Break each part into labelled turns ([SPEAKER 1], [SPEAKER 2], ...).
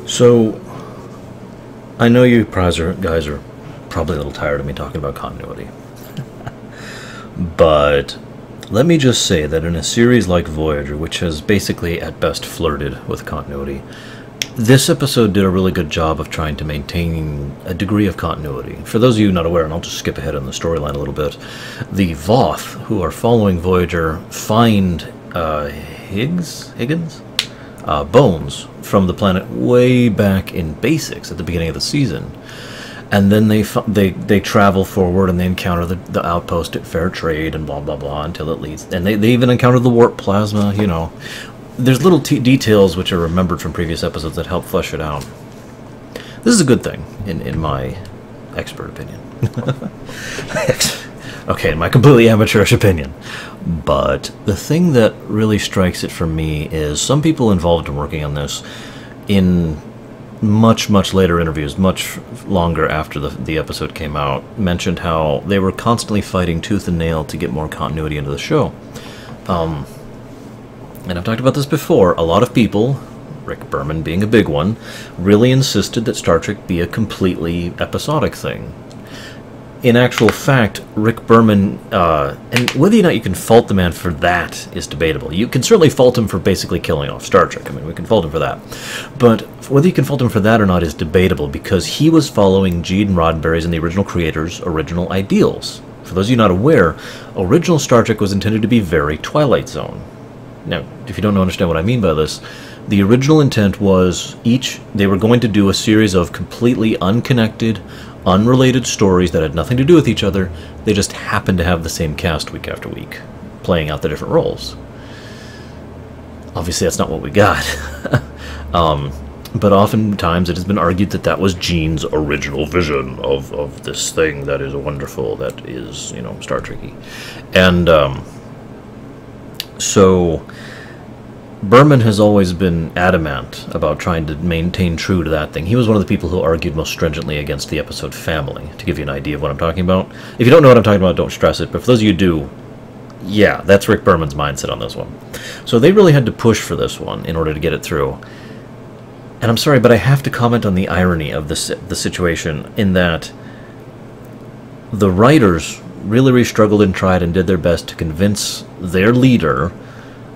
[SPEAKER 1] So, I know you guys are probably a little tired of me talking about continuity. But let me just say that in a series like Voyager, which has basically at best flirted with continuity, this episode did a really good job of trying to maintain a degree of continuity. For those of you not aware, and I'll just skip ahead in the storyline a little bit, the Voth, who are following Voyager, find Higgins? Bones from the planet way back in Basics at the beginning of the season. And then they travel forward and they encounter the outpost at Fair Trade and blah blah blah until it leads. And they even encounter the warp plasma, you know. There's little details which are remembered from previous episodes that help flesh it out. This is a good thing, in my expert opinion. Okay, in my completely amateurish opinion. But the thing that really strikes it for me is some people involved in working on this in much later interviews, much longer after the episode came out, mentioned how they were constantly fighting tooth and nail to get more continuity into the show. And I've talked about this before. A lot of people, Rick Berman being a big one, really insisted that Star Trek be a completely episodic thing. In actual fact, Rick Berman, and whether or not you can fault the man for that is debatable. You can certainly fault him for basically killing off Star Trek. I mean, we can fault him for that. But whether you can fault him for that or not is debatable, because he was following Gene Roddenberry's and the original creators' original ideals. For those of you not aware, original Star Trek was intended to be very Twilight Zone. Now, if you don't understand what I mean by this, the original intent was they were going to do a series of completely unconnected, unrelated stories that had nothing to do with each other. They just happened to have the same cast week after week, playing out the different roles. Obviously, that's not what we got. But oftentimes it has been argued that that was Gene's original vision of this thing that is wonderful, that is, you know, Star Trek-y. And so Berman has always been adamant about trying to maintain true to that thing. He was one of the people who argued most stringently against the episode Family, to give you an idea of what I'm talking about. If you don't know what I'm talking about, don't stress it, but for those of you who do, yeah, that's Rick Berman's mindset on this one. So they really had to push for this one in order to get it through. And I'm sorry, but I have to comment on the irony of the situation, in that the writers really struggled and tried and did their best to convince their leader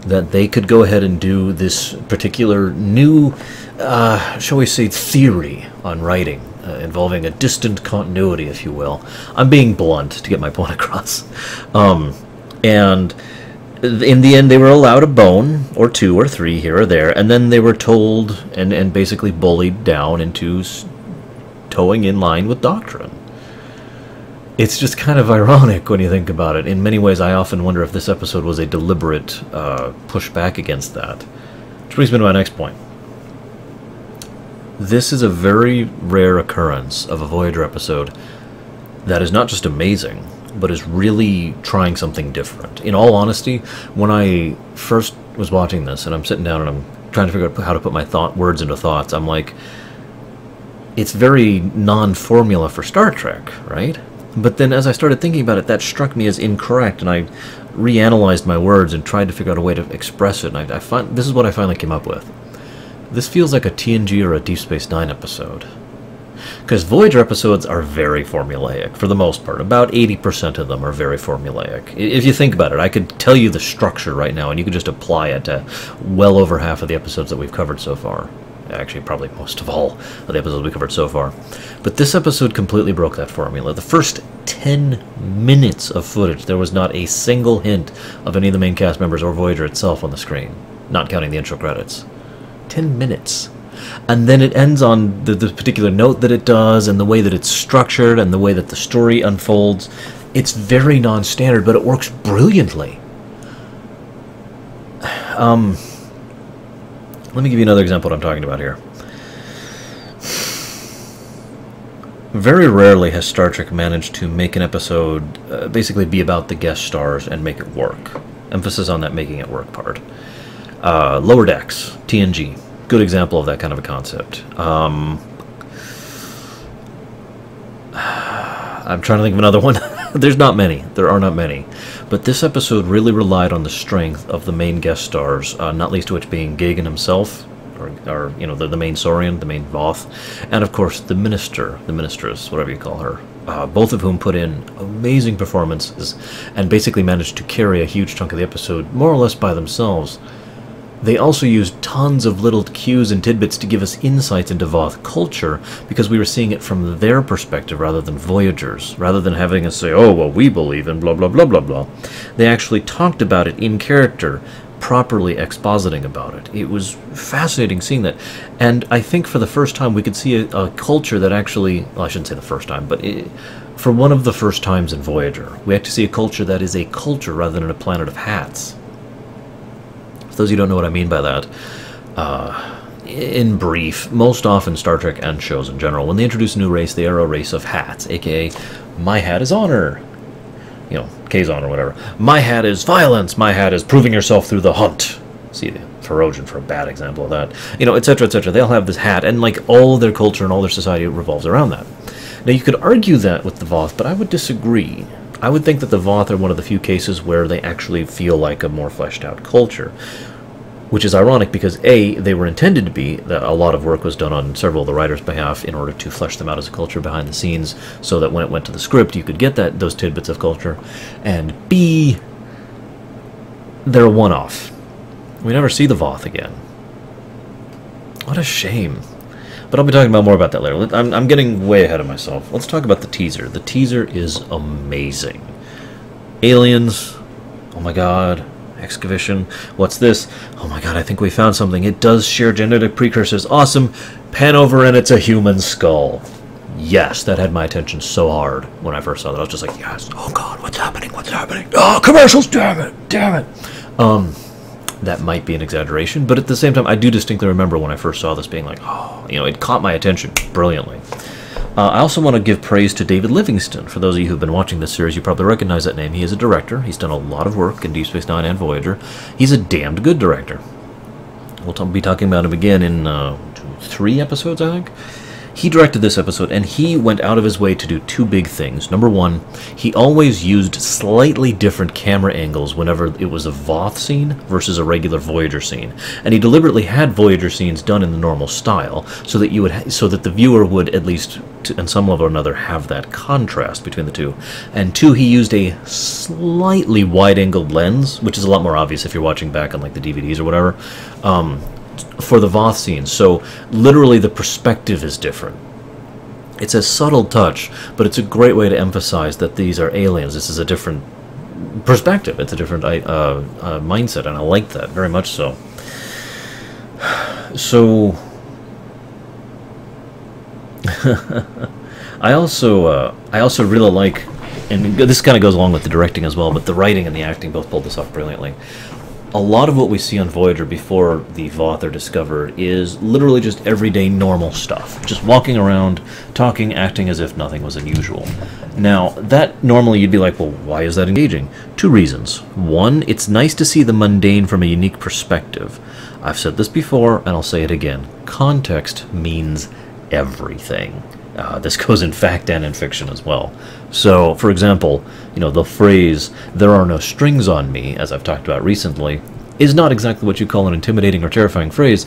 [SPEAKER 1] that they could go ahead and do this particular new, shall we say, theory on writing, involving a distant continuity, if you will. I'm being blunt to get my point across. And in the end, they were allowed a bone, or two or three here or there, and then they were told and basically bullied down into towing in line with doctrine. It's just kind of ironic when you think about it. In many ways, I often wonder if this episode was a deliberate pushback against that. Which brings me to my next point. This is a very rare occurrence of a Voyager episode that is not just amazing, but is really trying something different. In all honesty, when I first was watching this, and I'm sitting down and I'm trying to figure out how to put my words into thoughts, I'm like, it's very non-formula for Star Trek, right? But then as I started thinking about it, that struck me as incorrect, and I reanalyzed my words and tried to figure out a way to express it, and this is what I finally came up with. This feels like a TNG or a Deep Space Nine episode. Because Voyager episodes are very formulaic, for the most part. About 80% of them are very formulaic. If you think about it, I could tell you the structure right now, and you could just apply it to well over half of the episodes that we've covered so far. Actually, probably most of all of the episodes we covered so far. But this episode completely broke that formula. The first 10 minutes of footage, there was not a single hint of any of the main cast members or Voyager itself on the screen, not counting the intro credits. 10 minutes. And then it ends on the particular note that it does, and the way that it's structured, and the way that the story unfolds. It's very non-standard, but it works brilliantly. Let me give you another example of what I'm talking about here. very rarely has Star Trek managed to make an episode basically be about the guest stars and make it work. Emphasis on that making it work part. Lower Decks, TNG, good example of that kind of a concept. I'm trying to think of another one. There's not many. There are not many. But this episode really relied on the strength of the main guest stars, not least of which being Gagan himself, or you know, the main Saurian, the main Voth, and of course the minister, the mistress, whatever you call her. Both of whom put in amazing performances and basically managed to carry a huge chunk of the episode more or less by themselves. They also used tons of little cues and tidbits to give us insights into Voth culture, because we were seeing it from their perspective rather than Voyager's. Rather than having us say, oh, well, we believe in blah, blah, blah, blah, blah. They actually talked about it in character, properly expositing about it. It was fascinating seeing that. And I think for the first time we could see a culture that actually, well, I shouldn't say the first time, but for one of the first times in Voyager, we had to see a culture that is a culture rather than a planet of hats. For those of you who don't know what I mean by that, in brief, most often Star Trek and shows in general, when they introduce a new race, they are a race of hats, aka, my hat is honor. You know, Kazon or whatever. My hat is violence. My hat is proving yourself through the hunt. See the Ferogian for a bad example of that. You know, etc., etc. They all have this hat, and like all their culture and all their society revolves around that. Now, you could argue that with the Voth, but I would disagree. I would think that the Voth are one of the few cases where they actually feel like a more fleshed out culture. Which is ironic because, A, they were intended to be, that a lot of work was done on several of the writers' behalf in order to flesh them out as a culture behind the scenes, so that when it went to the script you could get those tidbits of culture, and B, they're a one-off. We never see the Voth again. What a shame. But I'll be talking more about that later. I'm getting way ahead of myself. Let's talk about the teaser. The teaser is amazing. Aliens, oh my god. Excavation. What's this? Oh my god, I think we found something. It does share genetic precursors. Awesome. Pan over and it's a human skull. Yes, that had my attention so hard when I first saw that. I was just like, yes. Oh god, what's happening? What's happening? Oh, commercials! Damn it! Damn it! That might be an exaggeration, but at the same time, I do distinctly remember when I first saw this being like, oh, you know, it caught my attention brilliantly. I also want to give praise to David Livingston. For those of you who've been watching this series, you probably recognize that name. He is a director. He's done a lot of work in Deep Space Nine and Voyager. He's a damned good director. We'll be talking about him again in 3 episodes, I think. He directed this episode, and he went out of his way to do 2 big things. Number 1, he always used slightly different camera angles whenever it was a Voth scene versus a regular Voyager scene. And he deliberately had Voyager scenes done in the normal style, so that the viewer would, at least on some level or another, have that contrast between the two. And 2, he used a slightly wide-angled lens, which is a lot more obvious if you're watching back on like the DVDs or whatever, for the Voth scenes. So literally the perspective is different. It's a subtle touch, but it's a great way to emphasize that these are aliens. This is a different perspective. It's a different mindset, and I like that very much so. So I also really like, and this kind of goes along with the directing as well, but the writing and the acting both pulled this off brilliantly. A lot of what we see on Voyager before the Voth are discovered is literally just everyday normal stuff. Just walking around, talking, acting as if nothing was unusual. Now, that normally you'd be like, well, why is that engaging? 2 reasons. 1, it's nice to see the mundane from a unique perspective. I've said this before, and I'll say it again. Context means everything. This goes in fact and in fiction as well. So, for example, you know, the phrase, "there are no strings on me," as I've talked about recently, is not exactly what you call an intimidating or terrifying phrase,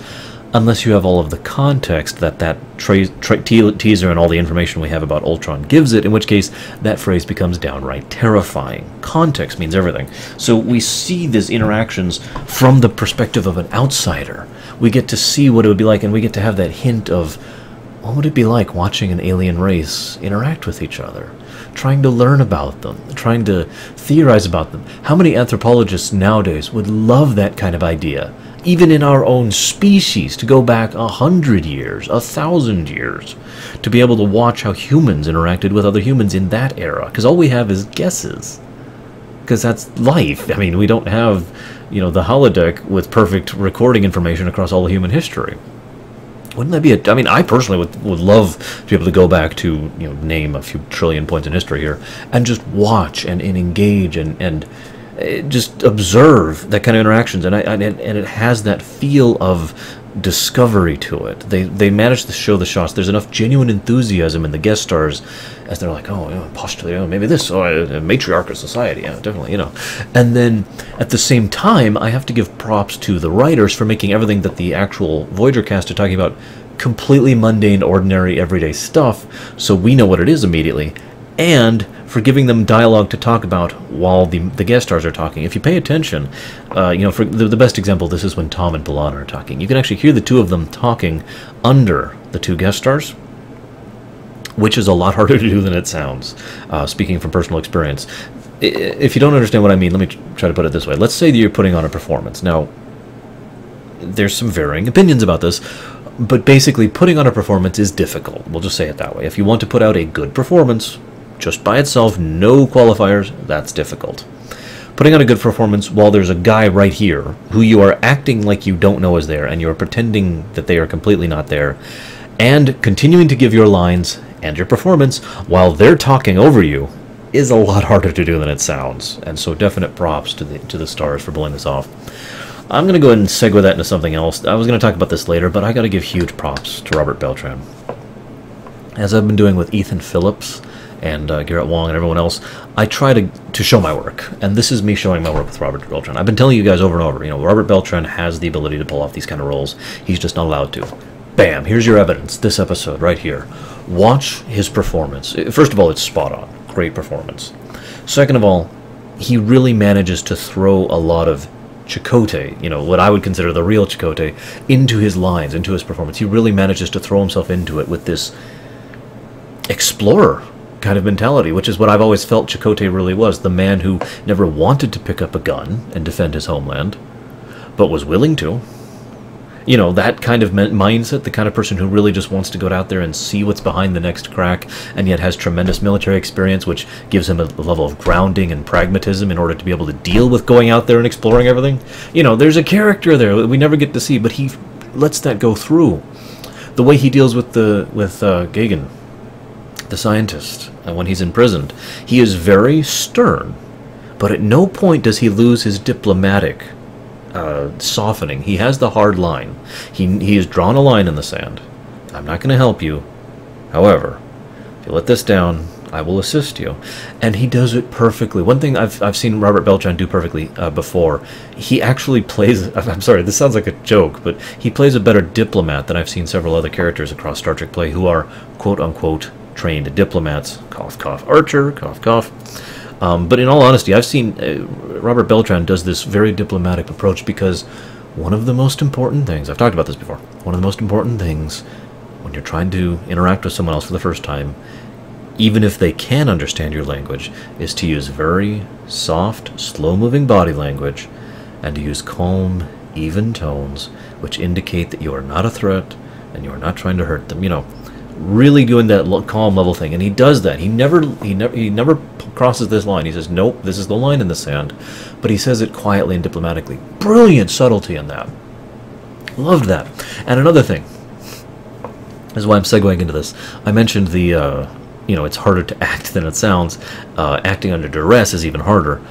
[SPEAKER 1] unless you have all of the context that teaser and all the information we have about Ultron gives it, in which case that phrase becomes downright terrifying. Context means everything. So we see these interactions from the perspective of an outsider. We get to see what it would be like, and we get to have that hint of, what would it be like watching an alien race interact with each other? Trying to learn about them, trying to theorize about them. How many anthropologists nowadays would love that kind of idea? Even in our own species, to go back 100 years, 1,000 years, to be able to watch how humans interacted with other humans in that era. Because all we have is guesses. Because that's life. I mean, we don't have, you know, the holodeck with perfect recording information across all of human history. Wouldn't that be I mean, I personally would love to be able to go back to, name a few trillion points in history here, and just watch and engage and just observe that kind of interactions, and it has that feel of discovery to it. They managed to show the shots. There's enough genuine enthusiasm in the guest stars, as they're like, postulate, maybe this, a matriarchal society, yeah, definitely, And then at the same time, I have to give props to the writers for making everything that the actual Voyager cast are talking about completely mundane, ordinary, everyday stuff, so we know what it is immediately, and for giving them dialogue to talk about while the guest stars are talking. If you pay attention, for the best example, this is when Tom and Beltran are talking. You can actually hear the two of them talking under the two guest stars, which is a lot harder to do than it sounds, speaking from personal experience. If you don't understand what I mean, let me try to put it this way. Let's say that you're putting on a performance. Now, there's some varying opinions about this, but basically putting on a performance is difficult. We'll just say it that way. If you want to put out a good performance, just by itself, no qualifiers, that's difficult. Putting on a good performance while there's a guy right here who you are acting like you don't know is there, and you're pretending that they are completely not there, and continuing to give your lines and your performance while they're talking over you, is a lot harder to do than it sounds. And so definite props to the stars for pulling this off. I'm going to go ahead and segue that into something else. I was going to talk about this later, but I got to give huge props to Robert Beltran. As I've been doing with Ethan Phillips and Garrett Wong and everyone else, I try to show my work, and this is me showing my work with Robert Beltran. I've been telling you guys over and over, Robert Beltran has the ability to pull off these kind of roles. He's just not allowed to. Bam, here's your evidence, this episode right here. Watch his performance. First of all, it's spot on. Great performance. Second of all, he really manages to throw a lot of Chakotay, what I would consider the real Chakotay, into his lines, into his performance. He really manages to throw himself into it with this explorer kind of mentality, which is what I've always felt Chakotay really was, the man who never wanted to pick up a gun and defend his homeland, but was willing to. That kind of mindset, the kind of person who really just wants to go out there and see what's behind the next crack, and yet has tremendous military experience, which gives him a level of grounding and pragmatism in order to be able to deal with going out there and exploring everything. There's a character there that we never get to see, but he lets that go through. The way he deals with Gagan, the scientist, when he's imprisoned, he is very stern, but at no point does he lose his diplomatic softening. He has the hard line. He has drawn a line in the sand. I'm not going to help you. However, if you let this down, I will assist you. And he does it perfectly. One thing I've seen Robert Beltran do perfectly before, he actually plays, I'm sorry, this sounds like a joke, but he plays a better diplomat than I've seen several other characters across Star Trek play who are quote-unquote trained diplomats. Cough, cough, Archer, cough, cough. But in all honesty, I've seen Robert Beltran does this very diplomatic approach because one of the most important things, I've talked about this before, one of the most important things when you're trying to interact with someone else for the first time, even if they can understand your language, is to use very soft, slow-moving body language and to use calm, even tones, which indicate that you are not a threat and you are not trying to hurt them. Really doing that calm level thing, and he does that. He never crosses this line. He says, nope, this is the line in the sand, but he says it quietly and diplomatically. Brilliant subtlety in that. Loved that. And another thing, this is why I'm segueing into this. I mentioned the it's harder to act than it sounds. Acting under duress is even harder.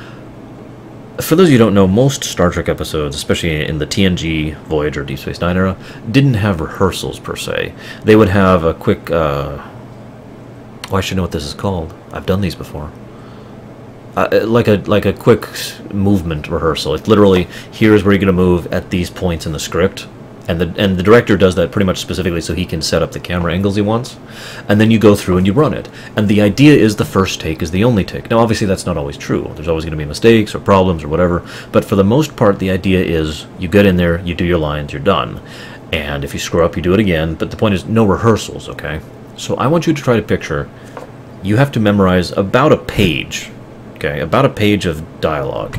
[SPEAKER 1] For those of you who don't know, most Star Trek episodes, especially in the TNG, Voyager, Deep Space Nine era, didn't have rehearsals per se. They would have a quick, I should know what this is called. I've done these before. Like a quick movement rehearsal. It's literally, here's where you're going to move at these points in the script. And the director does that pretty much specifically so he can set up the camera angles he wants. And then you go through and you run it. And the idea is the first take is the only take. Now, obviously, that's not always true. There's always going to be mistakes or problems or whatever. But for the most part, the idea is you get in there, you do your lines, you're done. And if you screw up, you do it again. But the point is no rehearsals, okay? So I want you to try to picture, you have to memorize about a page, okay? About a page of dialogue.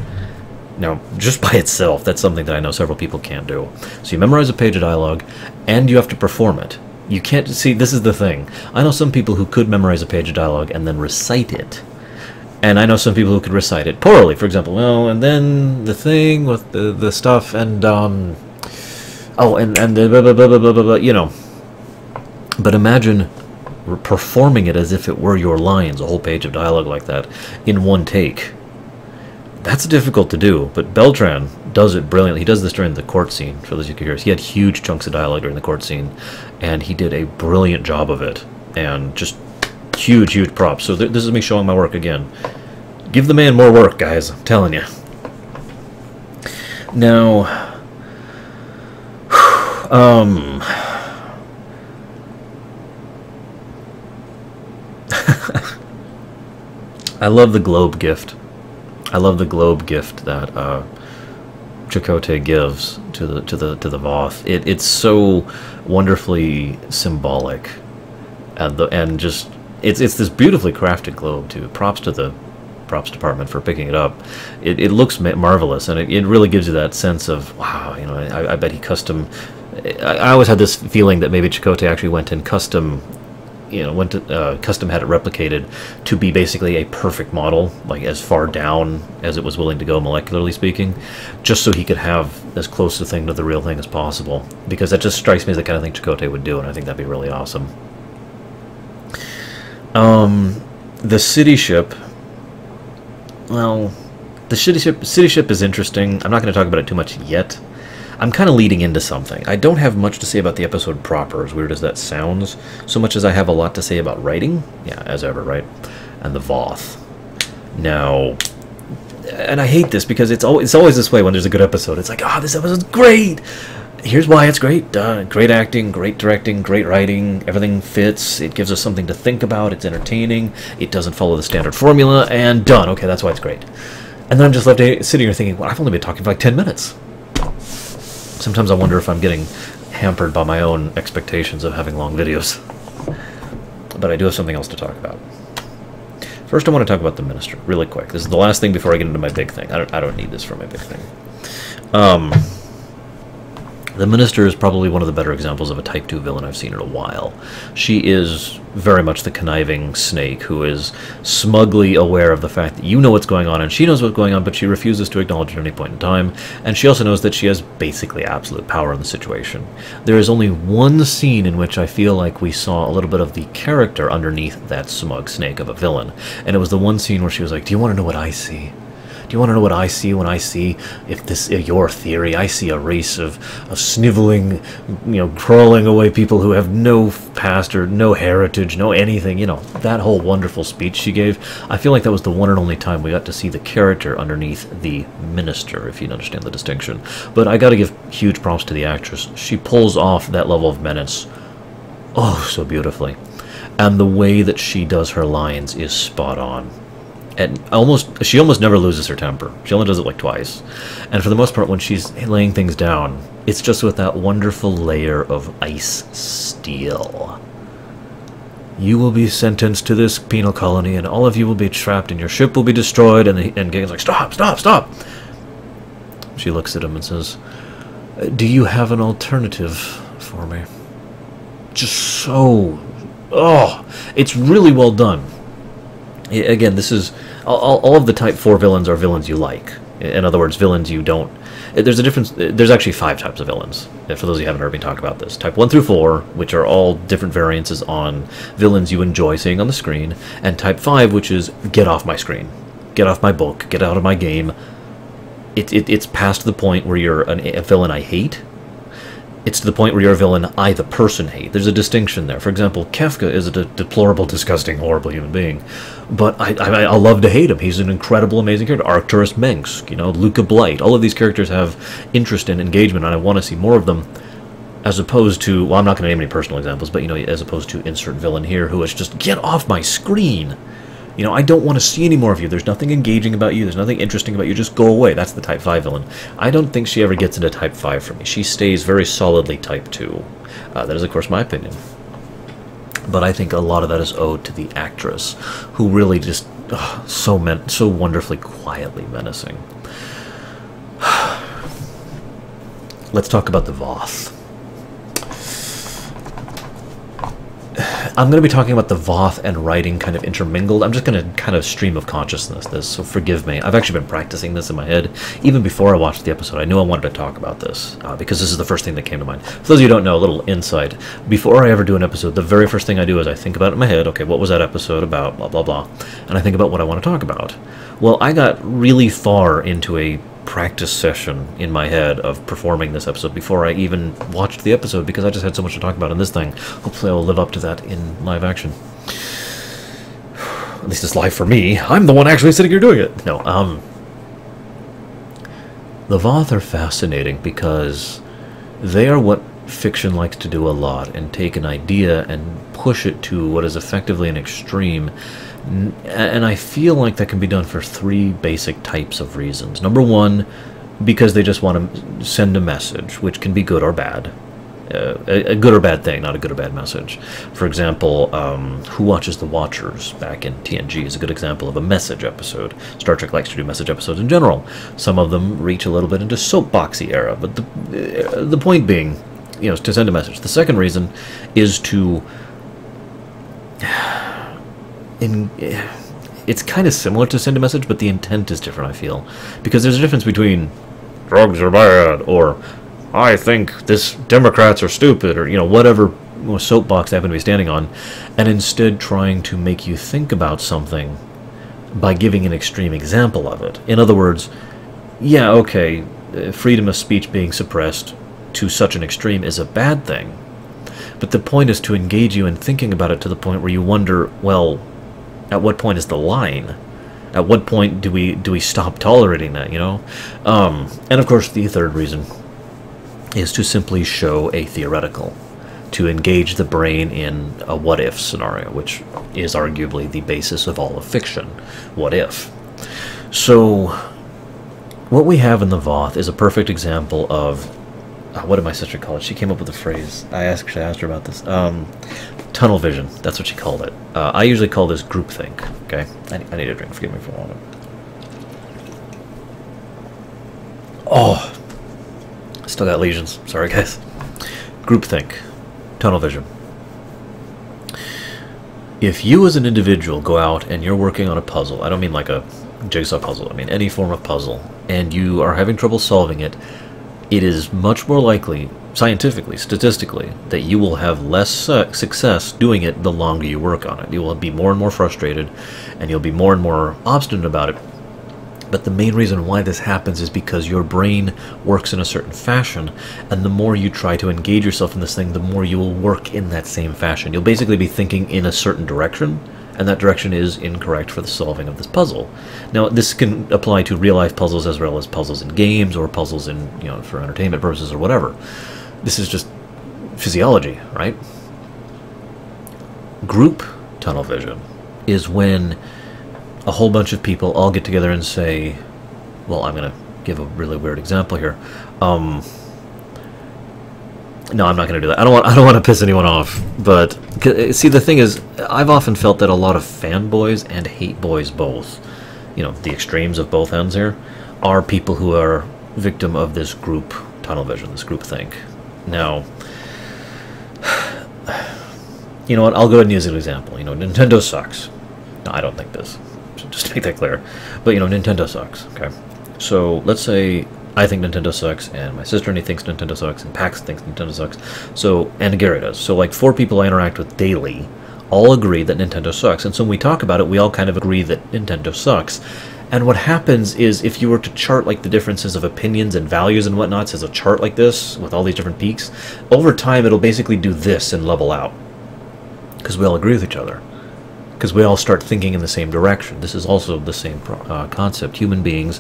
[SPEAKER 1] Now, just by itself, that's something that I know several people can't do. So you memorize a page of dialogue, and you have to perform it. You can't, see, this is the thing. I know some people who could memorize a page of dialogue and then recite it. And I know some people who could recite it poorly. For example, well, and then the thing with the stuff, and, oh, and the blah, blah, blah, blah, blah, blah, But imagine performing it as if it were your lines, a whole page of dialogue like that, in one take. That's difficult to do, but Beltran does it brilliantly. He does this during the court scene, for those you can hear. He had huge chunks of dialogue during the court scene, and he did a brilliant job of it, and just huge, huge props. So this is me showing my work again. Give the man more work, guys, I'm telling you. Now, I love the globe gift. I love the globe gift that Chakotay gives to the Voth. It's so wonderfully symbolic, and just it's this beautifully crafted globe too. Props to the props department for picking it up. It looks marvelous, and it really gives you that sense of, wow, you know, I bet he custom. I always had this feeling that maybe Chakotay actually went and custom. You know, custom had it replicated to be basically a perfect model, like as far down as it was willing to go, molecularly speaking, just so he could have as close a thing to the real thing as possible. Because that just strikes me as the kind of thing Chakotay would do, and I think that'd be really awesome. The city ship. Well, the city ship is interesting. I'm not going to talk about it too much yet. I'm kind of leading into something. I don't have much to say about the episode proper, as weird as that sounds, so much as I have a lot to say about writing. Yeah, as ever, right? And the Voth. Now, and I hate this because it's always this way when there's a good episode. It's like, this episode's great! Here's why it's great. Great acting, great directing, great writing, everything fits, it gives us something to think about, it's entertaining, it doesn't follow the standard formula, and done. Okay, that's why it's great. And then I'm just left sitting here thinking, well, I've only been talking for like 10 minutes. Sometimes I wonder if I'm getting hampered by my own expectations of having long videos. But I do have something else to talk about. First, I want to talk about the Minister, really quick. This is the last thing before I get into my big thing. I don't need this for my big thing. The Minister is probably one of the better examples of a Type 2 villain I've seen in a while. She is very much the conniving snake who is smugly aware of the fact that you know what's going on and she knows what's going on, but she refuses to acknowledge it at any point in time, and she also knows that she has basically absolute power in the situation. There is only one scene in which I feel like we saw a little bit of the character underneath that smug snake of a villain, and it was the one scene where she was like, do you want to know what I see? Do you want to know what I see when I see, if this is your theory, I see a race of sniveling, crawling away people who have no past or no heritage, no anything, that whole wonderful speech she gave. I feel like that was the one and only time we got to see the character underneath the Minister, if you understand the distinction. But I gotta give huge props to the actress. She pulls off that level of menace, so beautifully. And the way that she does her lines is spot on. And she almost never loses her temper. She only does it like twice. And for the most part, when she's laying things down, it's just with that wonderful layer of ice steel. You will be sentenced to this penal colony, and all of you will be trapped, and your ship will be destroyed. And Gagan's like, stop, stop, stop! She looks at him and says, do you have an alternative for me? Just so... it's really well done. Again, this is... All of the Type 4 villains are villains you like. In other words, villains you don't... There's a difference... There's actually 5 types of villains, for those of you who haven't heard me talk about this. Type 1 through 4, which are all different variances on villains you enjoy seeing on the screen. And Type 5, which is, get off my screen. Get off my book. Get out of my game. It's past the point where you're a villain I hate. It's to the point where you're a villain I, the person, hate. There's a distinction there. For example, Kefka is a deplorable, disgusting, horrible human being. But I love to hate him. He's an incredible, amazing character. Arcturus Mengsk, Luca Blight. All of these characters have interest and engagement, and I want to see more of them. As opposed to, well, I'm not going to name any personal examples, but, as opposed to insert villain here who is just, get off my screen. I don't want to see any more of you. There's nothing engaging about you. There's nothing interesting about you. Just go away. That's the Type 5 villain. I don't think she ever gets into Type 5 for me. She stays very solidly Type 2. That is, of course, my opinion. But I think a lot of that is owed to the actress, who really just so wonderfully, quietly menacing. Let's talk about the Voth. I'm going to be talking about the Voth and writing kind of intermingled. I'm just going to kind of stream of consciousness this, so forgive me. I've actually been practicing this in my head. Even before I watched the episode, I knew I wanted to talk about this, because this is the first thing that came to mind. For those of you who don't know, a little insight. Before I ever do an episode, the very first thing I do is I think about it in my head, okay, what was that episode about, blah, blah, blah, and I think about what I want to talk about. Well, I got really far into a practice session in my head of performing this episode before I even watched the episode, because I just had so much to talk about in this thing. Hopefully I'll live up to that in live action. At least it's live for me. I'm the one actually sitting here doing it. No, the Voth are fascinating because they are what fiction likes to do a lot, and take an idea and push it to what is effectively an extreme. And I feel like that can be done for three basic types of reasons. Number one, because they just want to send a message, which can be good or bad. A good or bad thing, not a good or bad message. For example, Who Watches the Watchers back in TNG is a good example of a message episode. Star Trek likes to do message episodes in general. Some of them reach a little bit into soapboxy era, but the point being, you know, to send a message. The second reason is to... it's kind of similar to send a message, but the intent is different, I feel. Because there's a difference between drugs are bad, or I think this Democrats are stupid, or, you know, whatever soapbox they happen to be standing on, and instead trying to make you think about something by giving an extreme example of it. In other words, yeah, okay, freedom of speech being suppressed to such an extreme is a bad thing, but the point is to engage you in thinking about it to the point where you wonder, well, at what point is the line? At what point do we stop tolerating that, you know? And of course, the third reason is to simply show a theoretical, to engage the brain in a what-if scenario, which is arguably the basis of all of fiction. What if? So, what we have in the Voth is a perfect example of, what did my sister call it? She came up with a phrase. I actually asked her about this. Tunnel vision. That's what she called it. I usually call this groupthink. Okay? I need a drink. Forgive me for a moment. Oh! Still got lesions. Sorry, guys. Groupthink. Tunnel vision. If you as an individual go out and you're working on a puzzle, I don't mean like a jigsaw puzzle, I mean any form of puzzle, and you are having trouble solving it, it is much more likely, scientifically, statistically, that you will have less success doing it the longer you work on it. You will be more and more frustrated, and you'll be more and more obstinate about it. But the main reason why this happens is because your brain works in a certain fashion, and the more you try to engage yourself in this thing, the more you will work in that same fashion. You'll basically be thinking in a certain direction, and that direction is incorrect for the solving of this puzzle. Now, this can apply to real-life puzzles as well as puzzles in games, or puzzles in, you know, for entertainment purposes or whatever. This is just physiology, right? Group tunnel vision is when a whole bunch of people all get together and say, well, I'm going to give a really weird example here. No, I'm not going to do that. I don't want to piss anyone off. But see, the thing is, I've often felt that a lot of fanboys and hate boys both, you know, the extremes of both ends here, are people who are victim of this group tunnel vision, this group think. Now, you know what? I'll go ahead and use an example. You know, Nintendo sucks. No, I don't think this. Just to make that clear. But, you know, Nintendo sucks. Okay. So let's say I think Nintendo sucks, and my sister thinks Nintendo sucks, and Pax thinks Nintendo sucks, so, and Gary does. So, like, 4 people I interact with daily all agree that Nintendo sucks, and so when we talk about it, we all kind of agree that Nintendo sucks. And what happens is, if you were to chart, like, the differences of opinions and values and whatnot as a chart like this, with all these different peaks, over time it'll basically do this and level out. Because we all agree with each other. Because we all start thinking in the same direction. This is also the same concept. Human beings,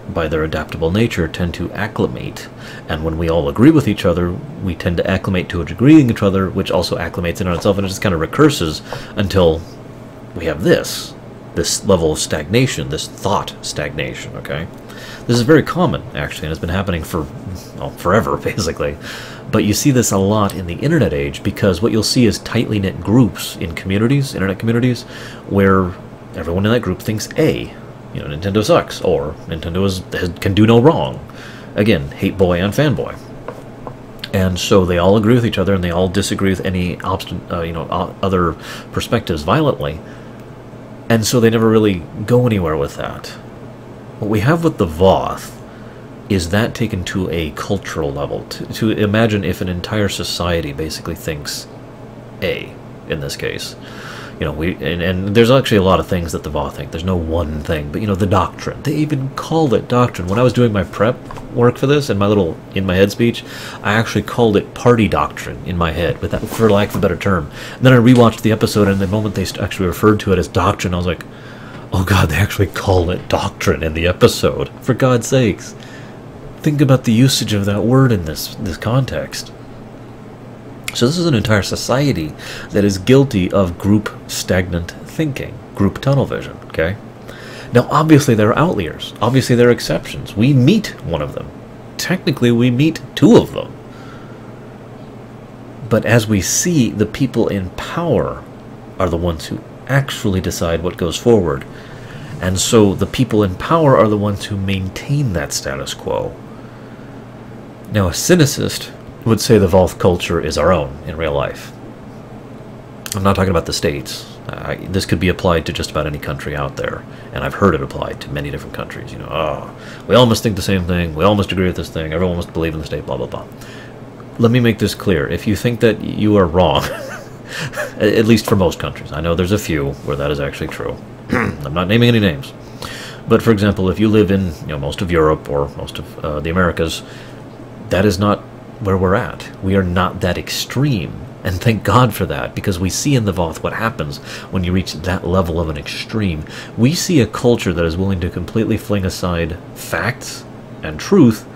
[SPEAKER 1] by their adaptable nature, tend to acclimate, and when we all agree with each other, we tend to acclimate to agreeing with each other, which also acclimates in on itself, and it just kind of recurses until we have this level of stagnation, this thought stagnation. Okay, this is very common actually, and it's been happening for, well, forever basically. But you see this a lot in the internet age, because what you'll see is tightly knit groups in communities, internet communities, where everyone in that group thinks A. You know, Nintendo sucks, or Nintendo can do no wrong. Again, hate boy and fanboy. And so they all agree with each other, and they all disagree with any other perspectives violently. And so they never really go anywhere with that. What we have with the Voth is that taken to a cultural level. To imagine if an entire society basically thinks A, in this case. And there's actually a lot of things that the Voth think. There's no one thing, but the doctrine. They even called it doctrine. When I was doing my prep work for this, in my head speech, I actually called it party doctrine in my head, but that, for lack of a better term. And then I rewatched the episode, and the moment they actually referred to it as doctrine, I was like, oh god, they actually call it doctrine in the episode. For God's sakes. Think about the usage of that word in this context. So this is an entire society that is guilty of group stagnant thinking, group tunnel vision, okay? Now, obviously there are outliers. Obviously there are exceptions. We meet one of them. Technically, we meet two of them. But as we see, the people in power are the ones who actually decide what goes forward. And so the people in power are the ones who maintain that status quo. Now, a cynicist would say the Voth culture is our own in real life. I'm not talking about the States. This could be applied to just about any country out there, and I've heard it applied to many different countries. We all must think the same thing, we all must agree with this thing, everyone must believe in the state, blah, blah, blah. Let me make this clear. If you think that you are wrong, at least for most countries, I know there's a few where that is actually true. I'm not naming any names. But for example, if you live in most of Europe or most of the Americas, that is not where we're at. We are not that extreme, and thank God for that, because we see in the Voth what happens when you reach that level of an extreme. We see a culture that is willing to completely fling aside facts and truth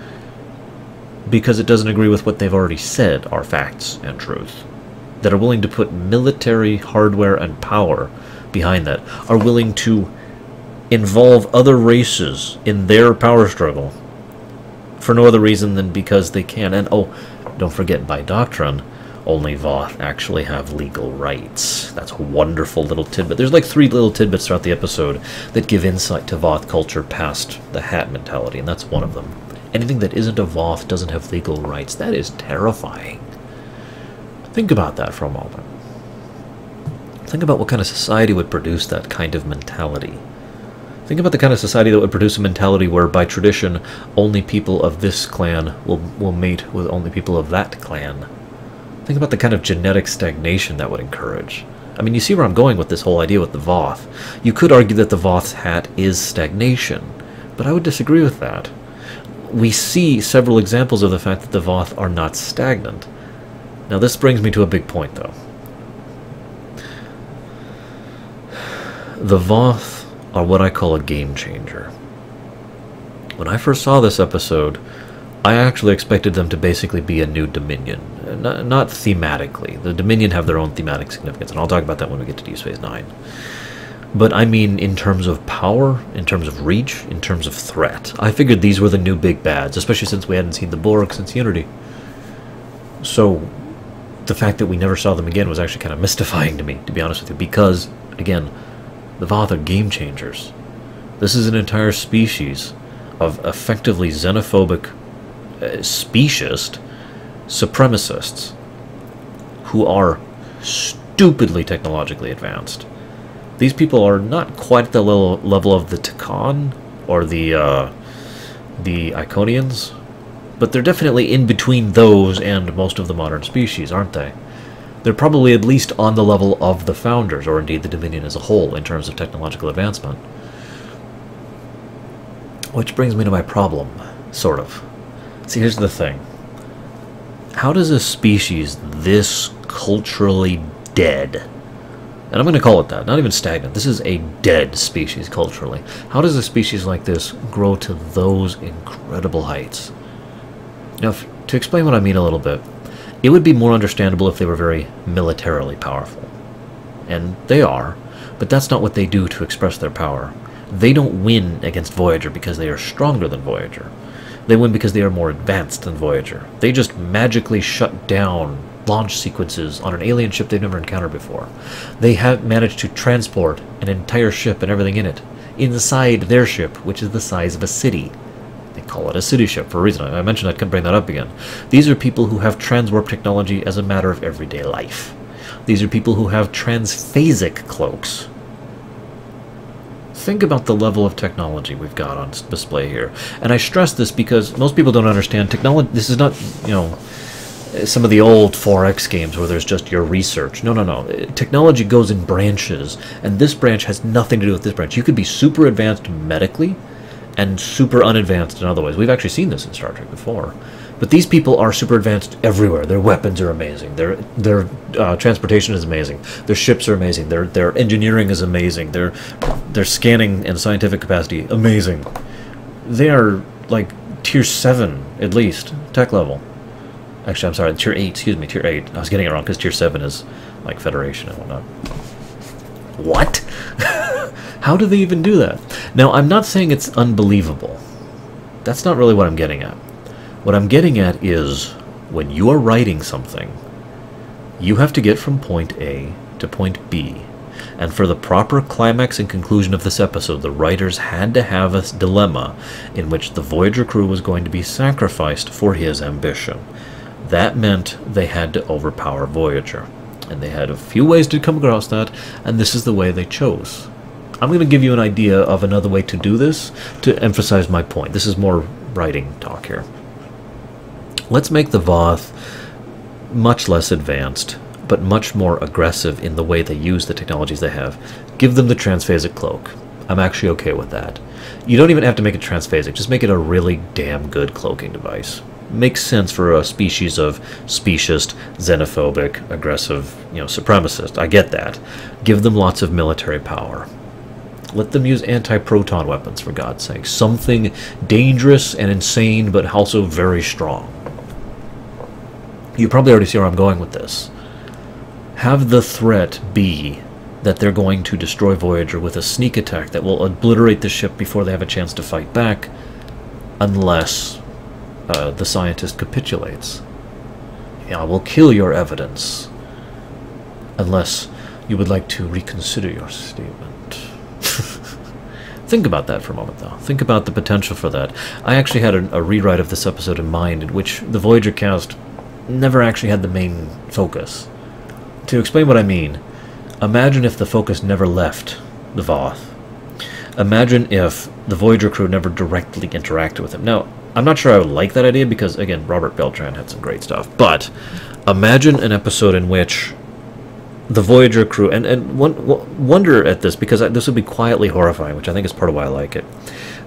[SPEAKER 1] because it doesn't agree with what they've already said are facts and truth, that are willing to put military hardware and power behind that, are willing to involve other races in their power struggle for no other reason than because they can. And oh, don't forget, by doctrine, only Voth actually have legal rights. That's a wonderful little tidbit. There's like 3 little tidbits throughout the episode that give insight to Voth culture past the hat mentality, and that's one of them. Anything that isn't a Voth doesn't have legal rights. That is terrifying. Think about that for a moment. Think about what kind of society would produce that kind of mentality. Think about the kind of society that would produce a mentality where, by tradition, only people of this clan will mate with only people of that clan. Think about the kind of genetic stagnation that would encourage. I mean, you see where I'm going with this whole idea with the Voth. You could argue that the Voth's hat is stagnation, but I would disagree with that. We see several examples of the fact that the Voth are not stagnant. Now, this brings me to a big point, though. The Voth are what I call a game changer. When I first saw this episode, I actually expected them to basically be a new Dominion. Not thematically. The Dominion have their own thematic significance, and I'll talk about that when we get to Deep Space Nine. But I mean in terms of power, in terms of reach, in terms of threat. I figured these were the new big bads, especially since we hadn't seen the Borg since Unity. So the fact that we never saw them again was actually kind of mystifying to me, to be honest with you, because, again, the Voth are game changers. This is an entire species of effectively xenophobic, speciest supremacists who are stupidly technologically advanced. These people are not quite at the level of the Takan or the Iconians, but they're definitely in between those and most of the modern species, aren't they? They're probably at least on the level of the Founders, or indeed the Dominion as a whole, in terms of technological advancement. Which brings me to my problem, sort of. See, here's the thing. How does a species this culturally dead, and I'm going to call it that, not even stagnant, this is a dead species culturally. How does a species like this grow to those incredible heights? Now, to explain what I mean a little bit, it would be more understandable if they were very militarily powerful. And they are, but that's not what they do to express their power. They don't win against Voyager because they are stronger than Voyager. They win because they are more advanced than Voyager. They just magically shut down launch sequences on an alien ship they've never encountered before. They have managed to transport an entire ship and everything in it inside their ship, which is the size of a city. They call it a city ship for a reason. I mentioned I couldn't bring that up again. These are people who have transwarp technology as a matter of everyday life. These are people who have transphasic cloaks. Think about the level of technology we've got on display here. And I stress this because most people don't understand technology. This is not, you know, some of the old 4X games where there's just your research. No, no, no. Technology goes in branches, and this branch has nothing to do with this branch. You could be super advanced medically and super unadvanced in other ways. We've actually seen this in Star Trek before. But these people are super advanced everywhere. Their weapons are amazing. Their transportation is amazing. Their ships are amazing. Their engineering is amazing. Their scanning and scientific capacity, amazing. They are like tier 7 at least, tech level. Actually, I'm sorry, tier 8, excuse me, tier 8. I was getting it wrong because tier 7 is like Federation and whatnot. What? How do they even do that? Now, I'm not saying it's unbelievable. That's not really what I'm getting at. What I'm getting at is, when you are writing something, you have to get from point A to point B. And for the proper climax and conclusion of this episode, the writers had to have a dilemma in which the Voyager crew was going to be sacrificed for his ambition. That meant they had to overpower Voyager. And they had a few ways to come across that, and this is the way they chose. I'm going to give you an idea of another way to do this to emphasize my point. This is more writing talk here. Let's make the Voth much less advanced, but much more aggressive in the way they use the technologies they have. Give them the transphasic cloak. I'm actually okay with that. You don't even have to make it transphasic. Just make it a really damn good cloaking device. Makes sense for a species of speciest, xenophobic, aggressive, supremacist. I get that. Give them lots of military power. Let them use anti-proton weapons, for God's sake. Something dangerous and insane, but also very strong. You probably already see where I'm going with this. Have the threat be that they're going to destroy Voyager with a sneak attack that will obliterate the ship before they have a chance to fight back, unless the scientist capitulates. I will kill your evidence, unless you would like to reconsider your statement. Think about that for a moment, though. Think about the potential for that. I actually had a rewrite of this episode in mind, in which the Voyager cast never actually had the main focus. To explain what I mean, imagine if the focus never left the Voth. Imagine if the Voyager crew never directly interacted with him. Now, I'm not sure I would like that idea because, again, Robert Beltran had some great stuff. But imagine an episode in which the Voyager crew, and wonder at this, because this would be quietly horrifying, which I think is part of why I like it.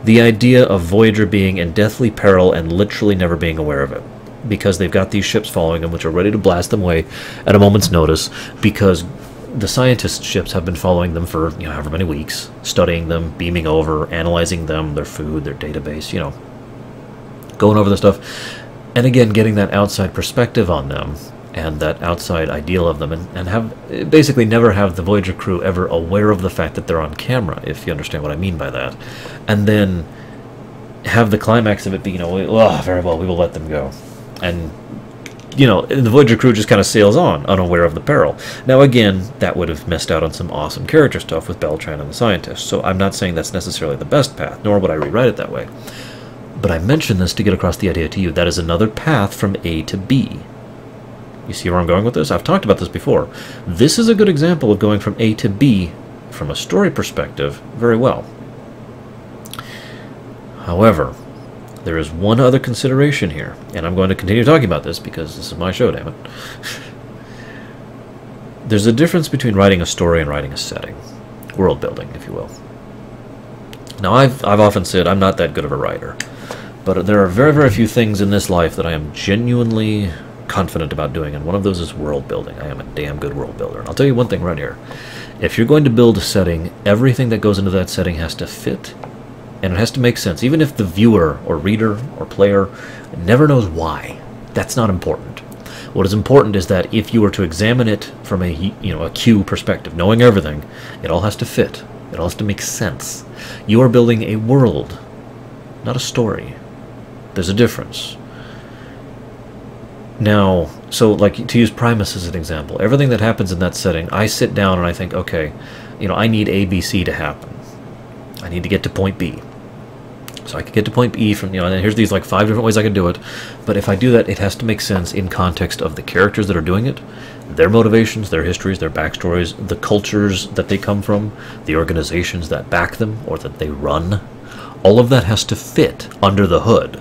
[SPEAKER 1] The idea of Voyager being in deathly peril and literally never being aware of it. Because they've got these ships following them, which are ready to blast them away at a moment's notice, because the scientist ships have been following them for, however many weeks, studying them, beaming over, analyzing them, their food, their database, going over the stuff, and again, getting that outside perspective on them, and that outside ideal of them, and have basically never have the Voyager crew ever aware of the fact that they're on camera, if you understand what I mean by that, and then have the climax of it be, oh, very well, we will let them go. And, the Voyager crew just kind of sails on, unaware of the peril. Now, again, that would have missed out on some awesome character stuff with Beltran and the scientist, so I'm not saying that's necessarily the best path, nor would I rewrite it that way. But I mention this to get across the idea to you. That is another path from A to B. You see where I'm going with this? I've talked about this before. This is a good example of going from A to B, from a story perspective, very well. However, there is one other consideration here, and I'm going to continue talking about this because this is my show, damn it. There's a difference between writing a story and writing a setting. World building, if you will. Now, I've often said I'm not that good of a writer, but there are very, very few things in this life that I am genuinely confident about doing, and one of those is world building. I am a damn good world builder. And I'll tell you one thing right here. If you're going to build a setting, everything that goes into that setting has to fit, and it has to make sense, even if the viewer or reader or player never knows why. That's not important. What is important is that if you were to examine it from a Q perspective, knowing everything, it all has to fit. It all has to make sense. You are building a world, not a story. There's a difference. Now, so like to use Primus as an example, everything that happens in that setting, I sit down and I think, okay, I need A, B, C to happen. I need to get to point B. So I can get to point B from, and here's these like 5 different ways I can do it. But if I do that, it has to make sense in context of the characters that are doing it, their motivations, their histories, their backstories, the cultures that they come from, the organizations that back them or that they run. All of that has to fit under the hood.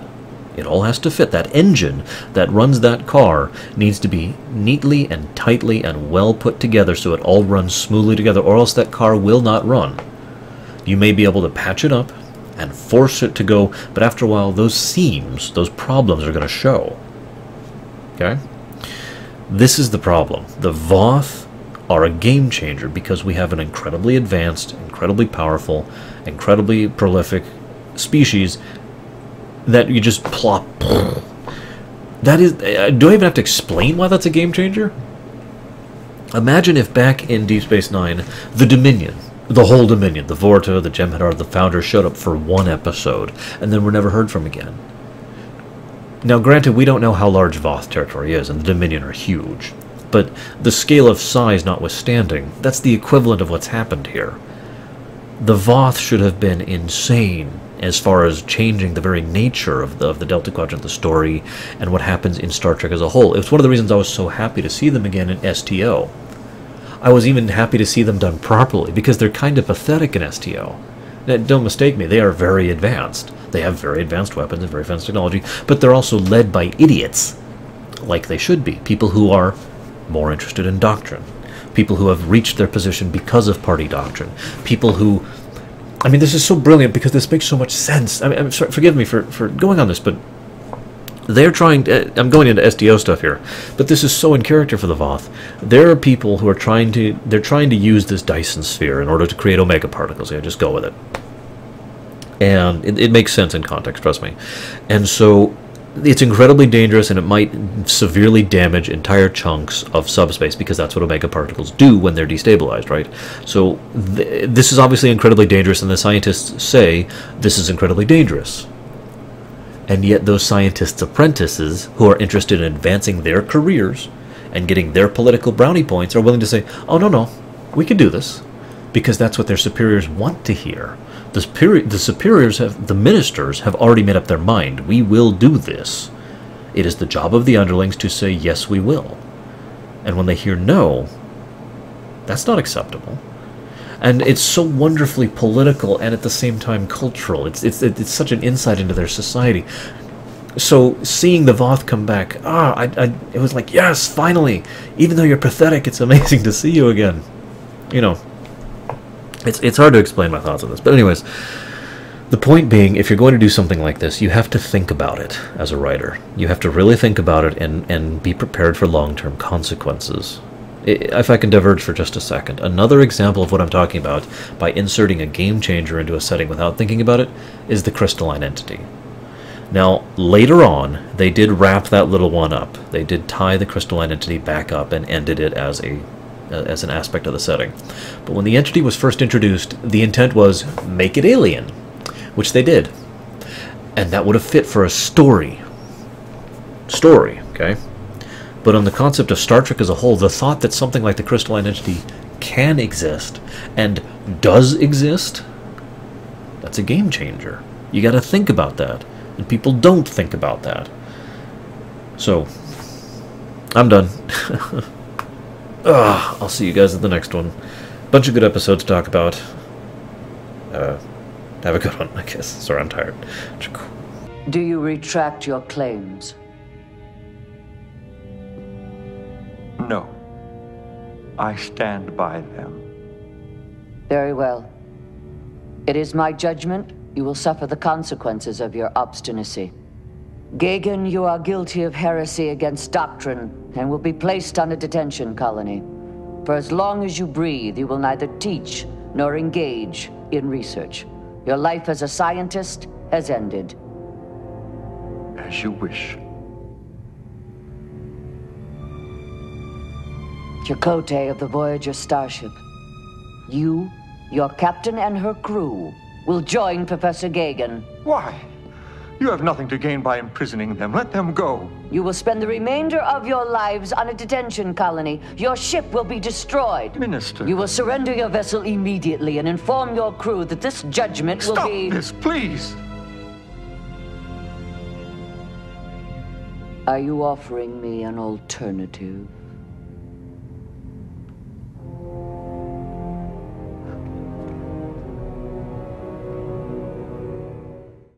[SPEAKER 1] It all has to fit. That engine that runs that car needs to be neatly and tightly and well put together so it all runs smoothly together, or else that car will not run. You may be able to patch it up and force it to go, but after a while those seams, those problems are going to show. Okay? This is the problem. The Voth are a game changer because we have an incredibly advanced, incredibly powerful, incredibly prolific species that you just plop. That is, do I even have to explain why that's a game changer? Imagine if back in Deep Space Nine, the Dominion, the whole Dominion, the Vorta, the Jem'Hadar, the Founders showed up for one episode, and then were never heard from again. Now, granted, we don't know how large Voth territory is, and the Dominion are huge, but the scale of size notwithstanding, that's the equivalent of what's happened here. The Voth should have been insane as far as changing the very nature of the Delta Quadrant, the story, and what happens in Star Trek as a whole. It was one of the reasons I was so happy to see them again in STO. I was even happy to see them done properly, because they're kind of pathetic in STO. Now, don't mistake me, they are very advanced. They have very advanced weapons and very advanced technology, but they're also led by idiots, like they should be. People who are more interested in doctrine. People who have reached their position because of party doctrine. People who... I mean, this is so brilliant because this makes so much sense. I mean, I'm sorry, forgive me for going on this, but they're trying to, I'm going into STO stuff here, but this is so in character for the Voth. There are people who are trying to use this Dyson sphere in order to create omega particles. Yeah, just go with it. And it makes sense in context, trust me. And so it's incredibly dangerous, and it might severely damage entire chunks of subspace, because that's what omega particles do when they're destabilized, right? So this is obviously incredibly dangerous, and the scientists say this is incredibly dangerous. And yet those scientists' apprentices who are interested in advancing their careers and getting their political brownie points are willing to say, oh, no, we can do this, because that's what their superiors want to hear. The superiors, the ministers, have already made up their mind. We will do this. It is the job of the underlings to say, yes, we will. And when they hear no, that's not acceptable. And it's so wonderfully political and at the same time cultural. It's such an insight into their society. So seeing the Voth come back, it was like, yes, finally. Even though you're pathetic, it's amazing to see you again. You know. It's hard to explain my thoughts on this, but anyways, the point being, if you're going to do something like this, you have to think about it as a writer. You have to really think about it and be prepared for long-term consequences. If I can diverge for just a second, another example of what I'm talking about by inserting a game changer into a setting without thinking about it is the crystalline entity. Now, later on, they did wrap that little one up. They did tie the crystalline entity back up and ended it as an aspect of the setting. But when the entity was first introduced, the intent was make it alien, which they did. And that would have fit for a story, okay? But on the concept of Star Trek as a whole, the thought that something like the crystalline entity can exist and does exist, that's a game changer. You got to think about that, and people don't think about that. So, I'm done. I'll see you guys at the next one. Bunch of good episodes to talk about. Have a good one, I guess. Sorry, I'm tired.
[SPEAKER 2] Do you retract your claims?
[SPEAKER 3] No. I stand by them.
[SPEAKER 2] Very well. It is my judgment you will suffer the consequences of your obstinacy. Gagan, you are guilty of heresy against doctrine and will be placed on a detention colony. For as long as you breathe, you will neither teach nor engage in research. Your life as a scientist has ended.
[SPEAKER 3] As you wish.
[SPEAKER 2] Chakotay of the Voyager starship. You, your captain and her crew will join Professor Gagan.
[SPEAKER 3] Why? You have nothing to gain by imprisoning them. Let them go.
[SPEAKER 2] You will spend the remainder of your lives on a detention colony. Your ship will be destroyed.
[SPEAKER 3] Minister.
[SPEAKER 2] You will surrender your vessel immediately and inform your crew that this judgment will be...
[SPEAKER 3] Stop this, please!
[SPEAKER 2] Are you offering me an alternative?